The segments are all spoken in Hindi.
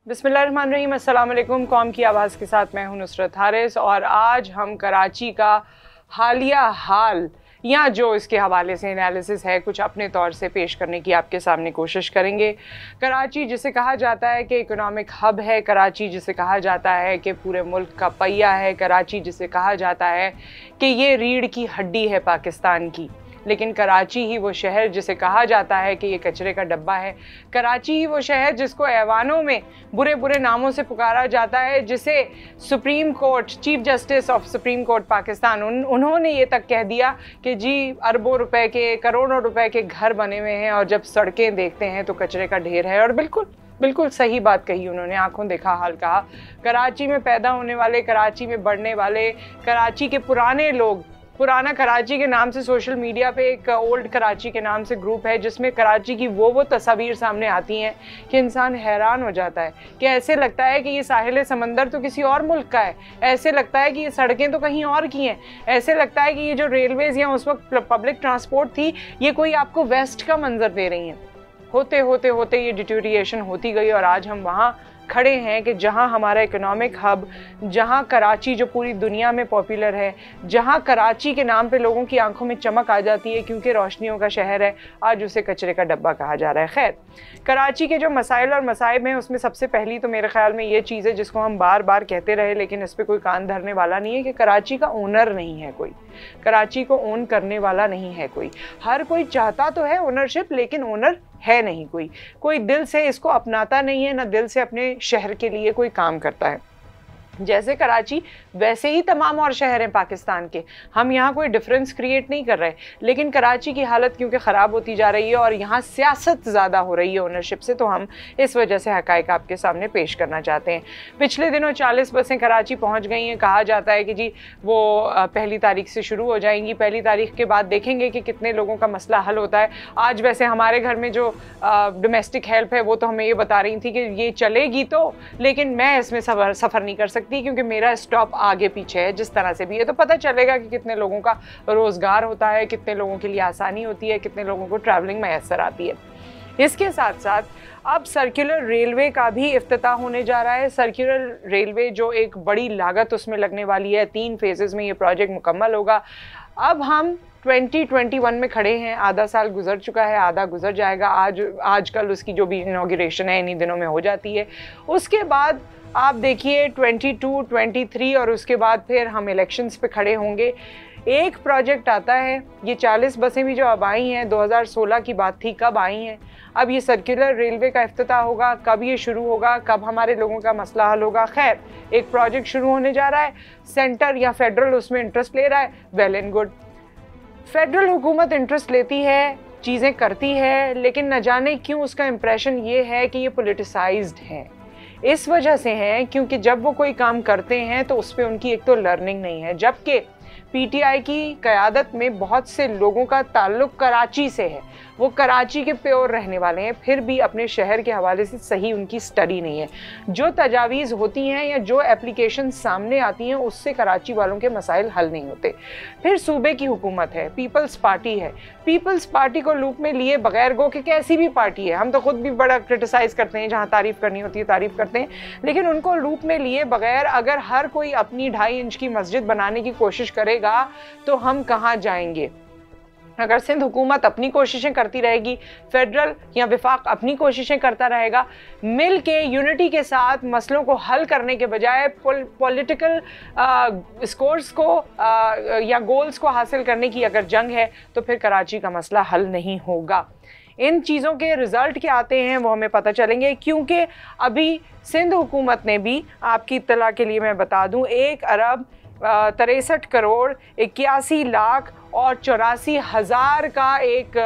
बिस्मिल्लाहिर्रहमानिर्रहीम, अस्सलाम वालेकुम। कौम की आवाज़ के साथ मैं हूं नुसरत हारिस और आज हम कराची का हालिया हाल या जो इसके हवाले से एनालिसिस है कुछ अपने तौर से पेश करने की आपके सामने कोशिश करेंगे। कराची जिसे कहा जाता है कि इकोनॉमिक हब है, कराची जिसे कहा जाता है कि पूरे मुल्क का पहिया है, कराची जिसे कहा जाता है कि ये रीढ़ की हड्डी है पाकिस्तान की, लेकिन कराची ही वो शहर जिसे कहा जाता है कि ये कचरे का डब्बा है। कराची ही वो शहर जिसको ऐवानों में बुरे बुरे नामों से पुकारा जाता है, जिसे supreme court, chief justice of supreme court Pakistan, उन्होंने ये तक कह दिया कि जी अरबों रुपए के, करोड़ों रुपए के घर बने हुए हैं और जब सड़कें देखते हैं तो कचरे का ढेर है। और बिल्कुल सही बात कही उन्होंने, आंखों देखा हाल कहा। कराची में पैदा होने वाले, कराची में बढ़ने वाले, कराची के पुराने लोग, पुराना कराची के नाम से सोशल मीडिया पे एक ओल्ड कराची के नाम से ग्रुप है जिसमें कराची की वो तस्वीर सामने आती हैं कि इंसान हैरान हो जाता है कि ऐसे लगता है कि ये साहिल समंदर तो किसी और मुल्क का है, ऐसे लगता है कि ये सड़कें तो कहीं और की हैं, ऐसे लगता है कि ये जो रेलवेज़ या उस वक्त पब्लिक ट्रांसपोर्ट थी ये कोई आपको वेस्ट का मंजर दे रही हैं। होते होते ये डिटोरिएशन होती गई और आज हम वहाँ खड़े हैं कि जहां हमारा इकोनॉमिक हब, जहां कराची जो पूरी दुनिया में पॉपुलर है, जहां कराची के नाम पे लोगों की आंखों में चमक आ जाती है क्योंकि रोशनियों का शहर है, आज उसे कचरे का डब्बा कहा जा रहा है। खैर, कराची के जो मसाइल और मसाइब हैं उसमें सबसे पहली तो मेरे ख्याल में ये चीज़ है जिसको हम बार बार कहते रहे लेकिन इस पर कोई कान धरने वाला नहीं है कि कराची का ओनर नहीं है कोई, कराची को ओन करने वाला नहीं है कोई। हर कोई चाहता तो है ओनरशिप, लेकिन ओनर है नहीं कोई दिल से इसको अपनाता नहीं है, ना दिल से अपने शहर के लिए कोई काम करता है। जैसे कराची वैसे ही तमाम और शहर हैं पाकिस्तान के, हम यहाँ कोई डिफरेंस क्रिएट नहीं कर रहे, लेकिन कराची की हालत क्योंकि ख़राब होती जा रही है और यहाँ सियासत ज़्यादा हो रही है ओनरशिप से, तो हम इस वजह से हक़ाइक़ आपके सामने पेश करना चाहते हैं। पिछले दिनों 40 बसें कराची पहुँच गई हैं, कहा जाता है कि जी वो 1 तारीख से शुरू हो जाएंगी, 1 तारीख के बाद देखेंगे कि कितने लोगों का मसला हल होता है। आज वैसे हमारे घर में जो डोमेस्टिक हेल्प है वो तो हमें ये बता रही थी कि ये चलेगी तो, लेकिन मैं इसमें सफ़र नहीं कर सकती क्योंकि मेरा स्टॉप आगे पीछे है। जिस तरह से भी है तो पता चलेगा कि कितने लोगों का रोज़गार होता है, कितने लोगों के लिए आसानी होती है, कितने लोगों को ट्रैवलिंग मैसर आती है। इसके साथ साथ अब सर्कुलर रेलवे का भी इफ्तिताह होने जा रहा है। सर्कुलर रेलवे जो एक बड़ी लागत उसमें लगने वाली है, 3 फेजेज़ में ये प्रोजेक्ट मुकम्मल होगा। अब हम 2021 में खड़े हैं, आधा साल गुजर चुका है, आधा गुजर जाएगा। आजकल उसकी जो भी इनॉग्रेशन है इन्हीं दिनों में हो जाती है। उसके बाद आप देखिए 22, 23 और उसके बाद फिर हम इलेक्शंस पे खड़े होंगे। एक प्रोजेक्ट आता है, ये 40 बसें भी जो अब आई हैं 2016 की बात थी, कब आई हैं। अब ये सर्कुलर रेलवे का इफ्तिताह होगा, कब ये शुरू होगा, कब हमारे लोगों का मसला हल होगा। खैर, एक प्रोजेक्ट शुरू होने जा रहा है, सेंटर या फेडरल उसमें इंटरेस्ट ले रहा है, वेल एंड गुड। फेडरल हुकूमत इंटरेस्ट लेती है, चीज़ें करती है, लेकिन न जाने क्यों उसका इम्प्रेशन ये है कि ये पोलिटिसाइज्ड है। इस वजह से हैं क्योंकि जब वो कोई काम करते हैं तो उस पर उनकी एक तो लर्निंग नहीं है, जबकि पीटीआई की क़यादत में बहुत से लोगों का ताल्लुक़ कराची से है, वो कराची के प्योर रहने वाले हैं, फिर भी अपने शहर के हवाले से सही उनकी स्टडी नहीं है। जो तजावीज़ होती हैं या जो एप्लीकेशन सामने आती हैं उससे कराची वालों के मसाइल हल नहीं होते। फिर सूबे की हुकूमत है, पीपल्स पार्टी है, पीपल्स पार्टी को लूप में लिए बगैर गो कि कैसी भी पार्टी है, हम तो खुद भी बड़ा क्रिटिसाइज़ करते हैं, जहाँ तारीफ़ करनी होती है तारीफ़ करते हैं, लेकिन उनको लूप में लिए बगैर अगर हर कोई अपनी 2.5 इंच की मस्जिद बनाने की कोशिश करेगा तो हम कहाँ जाएंगे। अगर सिंध हुकूमत अपनी कोशिशें करती रहेगी, फेडरल या विफाक अपनी कोशिशें करता रहेगा, मिल के यूनिटी के साथ मसलों को हल करने के बजाय पॉलिटिकल स्कोर्स को या गोल्स को हासिल करने की अगर जंग है तो फिर कराची का मसला हल नहीं होगा। इन चीज़ों के रिज़ल्ट क्या आते हैं वो हमें पता चलेंगे, क्योंकि अभी सिंध हुकूमत ने भी, आपकी इत्तला के लिए मैं बता दूँ, 1 अरब 63 करोड़ 81 लाख और 84,000 का एक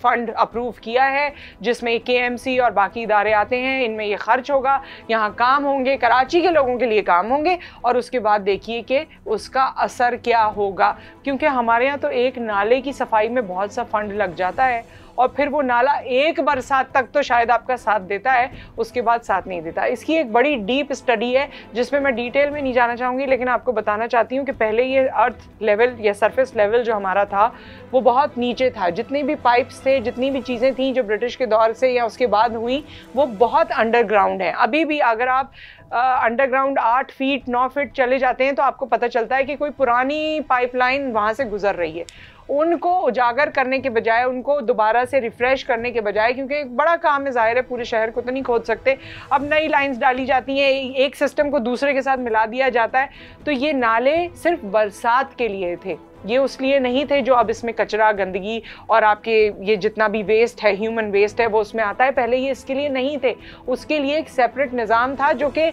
फ़ंड अप्रूव किया है, जिसमें केएमसी और बाकी इदारे आते हैं। इनमें ये ख़र्च होगा, यहाँ काम होंगे, कराची के लोगों के लिए काम होंगे, और उसके बाद देखिए कि उसका असर क्या होगा। क्योंकि हमारे यहाँ तो एक नाले की सफाई में बहुत सा फ़ंड लग जाता है और फिर वो नाला एक बरसात तक तो शायद आपका साथ देता है, उसके बाद साथ नहीं देता। इसकी एक बड़ी डीप स्टडी है जिसमें मैं डिटेल में नहीं जाना चाहूँगी, लेकिन आपको बताना चाहती हूँ कि पहले ये अर्थ लेवल या सरफेस लेवल जो हमारा था वो बहुत नीचे था। जितनी भी पाइप्स थे, जितनी भी चीज़ें थी जो ब्रिटिश के दौर से या उसके बाद हुई, वो बहुत अंडरग्राउंड है। अभी भी अगर आप अंडरग्राउंड 8 फीट 9 फीट चले जाते हैं तो आपको पता चलता है कि कोई पुरानी पाइपलाइन वहाँ से गुजर रही है। उनको उजागर करने के बजाय, उनको दोबारा से रिफ़्रेश करने के बजाय, क्योंकि एक बड़ा काम है, ज़ाहिर है पूरे शहर को तो नहीं खोद सकते, अब नई लाइंस डाली जाती हैं, एक सिस्टम को दूसरे के साथ मिला दिया जाता है। तो ये नाले सिर्फ बरसात के लिए थे, ये उस लिए नहीं थे जो अब इसमें कचरा, गंदगी और आपके ये जितना भी वेस्ट है, ह्यूमन वेस्ट है, वो उसमें आता है। पहले ये इसके लिए नहीं थे, उसके लिए एक सेपरेट निज़ाम था जो कि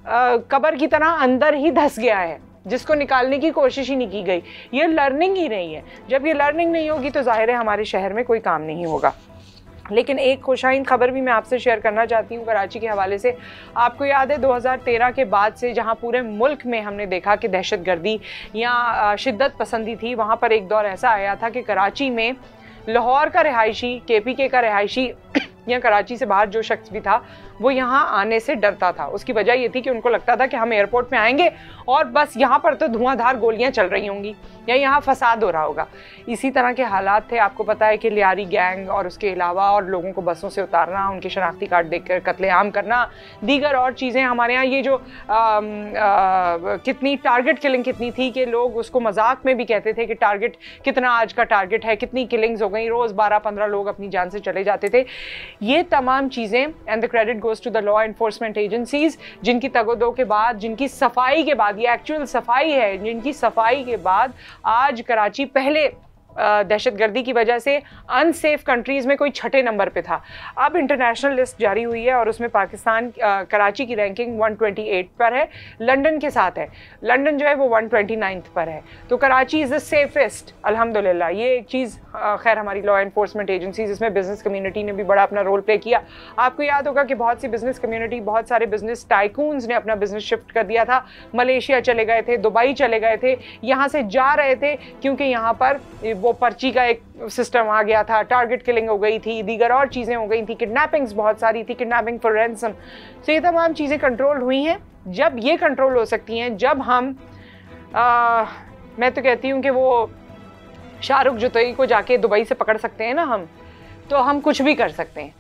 कब्र की तरह अंदर ही धंस गया है, जिसको निकालने की कोशिश ही नहीं की गई। ये लर्निंग ही नहीं है। जब ये लर्निंग नहीं होगी तो जाहिर है हमारे शहर में कोई काम नहीं होगा। लेकिन एक खुशाइन खबर भी मैं आपसे शेयर करना चाहती हूँ कराची के हवाले से। आपको याद है 2013 के बाद से जहाँ पूरे मुल्क में हमने देखा कि दहशतगर्दी या शिद्दत पसंदी थी, वहाँ पर एक दौर ऐसा आया था कि कराची में लाहौर का रिहायशी, KPK का रिहायशी या कराची से बाहर जो शख्स भी था वो यहाँ आने से डरता था। उसकी वजह ये थी कि उनको लगता था कि हम एयरपोर्ट में आएंगे और बस यहाँ पर तो धुआंधार गोलियाँ चल रही होंगी या यहाँ फसाद हो रहा होगा। इसी तरह के हालात थे। आपको पता है कि लियारी गैंग और उसके अलावा और लोगों को बसों से उतारना, उनके शनाख्ती कार्ड देखकर कत्लेआम करना, दीगर और चीज़ें। हमारे यहाँ ये जो कितनी टारगेट किलिंग कितनी थी कि लोग उसको मजाक में भी कहते थे कि टारगेट कितना आज का टारगेट है, कितनी किलिंग्स हो गई, रोज़ 12-15 लोग अपनी जान से चले जाते थे। ये तमाम चीज़ें, and the credit goes to the law enforcement agencies, जिनकी तगोदो के बाद, जिनकी सफाई के बाद, ये एक्चुअल सफाई है, जिनकी सफाई के बाद आज कराची पहले दहशतगर्दी की वजह से अनसेफ कंट्रीज़ में कोई 6ठे नंबर पे था। अब इंटरनेशनल लिस्ट जारी हुई है और उसमें पाकिस्तान, कराची की रैंकिंग 128 पर है, लंदन के साथ है। लंदन जो है वो 129 पर है। तो कराची इज़ द सेफेस्ट, अल्हम्दुलिल्लाह। ये एक चीज़ खैर हमारी लॉ एनफोर्समेंट एजेंसीज, इसमें बिजनेस कम्युनिटी ने भी बड़ा अपना रोल प्ले किया। आपको याद होगा कि बहुत सी बिजनेस कम्युनिटी, बहुत सारे बिजनेस टाइकून्स ने अपना बिजनेस शिफ्ट कर दिया था, मलेशिया चले गए थे, दुबई चले गए थे, यहाँ से जा रहे थे क्योंकि यहाँ पर वो पर्ची का एक सिस्टम आ गया था, टारगेट किलिंग हो गई थी, दीगर और चीज़ें हो गई थी, किडनैपिंग्स बहुत सारी थी, किडनैपिंग फॉर रैंसम। तो ये तमाम चीज़ें कंट्रोल हुई हैं। जब ये कंट्रोल हो सकती हैं, जब हम मैं तो कहती हूँ कि वो शाहरुख जुतई को जाके दुबई से पकड़ सकते हैं ना हम, तो हम कुछ भी कर सकते हैं,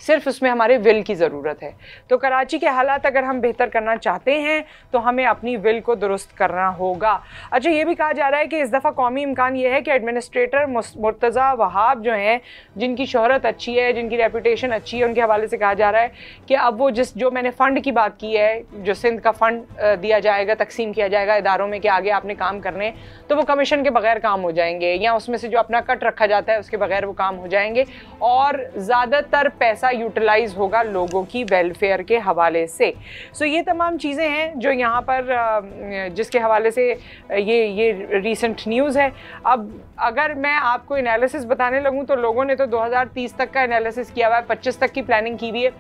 सिर्फ उसमें हमारे विल की ज़रूरत है। तो कराची के हालात अगर हम बेहतर करना चाहते हैं तो हमें अपनी विल को दुरुस्त करना होगा। अच्छा, ये भी कहा जा रहा है कि इस दफ़ा कौमी इम्कान ये है कि एडमिनिस्ट्रेटर मुर्तज़ा वहाब जो हैं, जिनकी शोहरत अच्छी है, जिनकी रेपुटेशन अच्छी है, उनके हवाले से कहा जा रहा है कि अब वो जो मैंने फ़ंड की बात की है, जो सिंध का फ़ंड दिया जाएगा, तकसीम किया जाएगा इदारों में कि आगे आपने काम करने, तो वो कमीशन के बगैर काम हो जाएंगे, या उसमें से जो अपना कट रखा जाता है उसके बगैर वो काम हो जाएंगे, और ज़्यादातर पैसा यूटिलाइज होगा लोगों की वेलफेयर के हवाले से। सो ये तमाम चीज़ें हैं जो यहाँ पर, जिसके हवाले से ये रीसेंट न्यूज़ है। अब अगर मैं आपको एनालिसिस बताने लगूँ तो लोगों ने तो 2030 तक का एनालिसिस किया हुआ है, 25 तक की प्लानिंग की हुई है।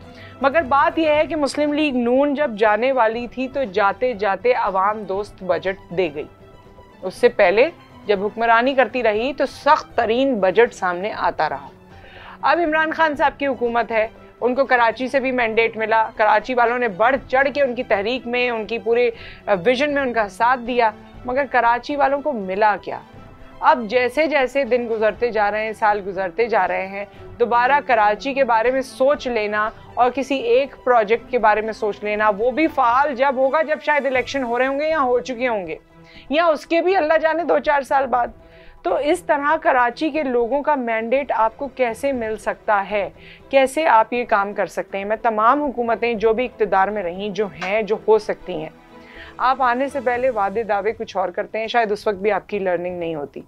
मगर बात यह है कि मुस्लिम लीग नून जब जाने वाली थी तो जाते जाते अवाम दोस्त बजट दे गई। उससे पहले जब हुक्मरानी करती रही तो सख्त तरीन बजट सामने आता रहा। अब इमरान खान साहब की हुकूमत है, उनको कराची से भी मैंडेट मिला, कराची वालों ने बढ़ चढ़ के उनकी तहरीक में, उनकी पूरे विजन में उनका साथ दिया, मगर कराची वालों को मिला क्या? अब जैसे जैसे दिन गुजरते जा रहे हैं, साल गुजरते जा रहे हैं, दोबारा कराची के बारे में सोच लेना और किसी एक प्रोजेक्ट के बारे में सोच लेना, वो भी फ़ाल जब होगा जब शायद इलेक्शन हो रहे होंगे या हो चुके होंगे, या उसके भी अल्लाह जाने 2-4 साल बाद। तो इस तरह कराची के लोगों का मैंडेट आपको कैसे मिल सकता है, कैसे आप ये काम कर सकते हैं? मैं तमाम हुकूमतें जो भी इक़्तिदार में रहीं, जो हैं, जो हो सकती हैं, आप आने से पहले वादे दावे कुछ और करते हैं, शायद उस वक्त भी आपकी लर्निंग नहीं होती।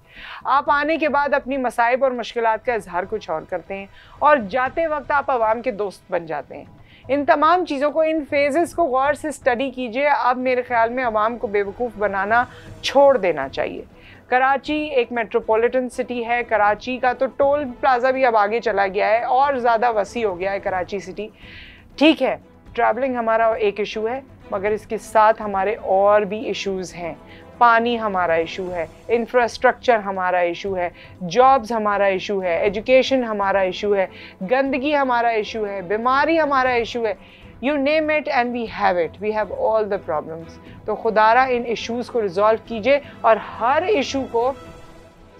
आप आने के बाद अपनी मसाइब और मुश्किलात का इजहार कुछ और करते हैं, और जाते वक्त आप आवाम के दोस्त बन जाते हैं। इन तमाम चीज़ों को, इन फेजेस को गौर से स्टडी कीजिए। अब मेरे ख्याल में आवाम को बेवकूफ़ बनाना छोड़ देना चाहिए। कराची एक मेट्रोपॉलिटन सिटी है, कराची का तो टोल प्लाज़ा भी अब आगे चला गया है और ज़्यादा वसी हो गया है कराची सिटी। ठीक है, ट्रैवलिंग हमारा एक इशू है, मगर इसके साथ हमारे और भी इश्यूज़ हैं। पानी हमारा इशू है, इंफ्रास्ट्रक्चर हमारा इशू है, जॉब्स हमारा इशू है, एजुकेशन हमारा इशू है, गंदगी हमारा इशू है, बीमारी हमारा इशू है, you name it and we have it, we have all the problems. तो खुदारा इन इश्यूज़ को रिजॉल्व कीजिए और हर इशू को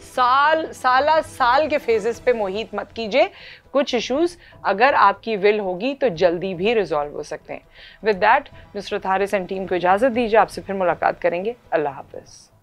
साल के फेजेस पे मोहित मत कीजिए। कुछ इश्यूज अगर आपकी विल होगी तो जल्दी भी रिजॉल्व हो सकते हैं। With that Nusrat Haris and team को इजाज़त दीजिए, आपसे फिर मुलाकात करेंगे। अल्लाह हाफ़िज़।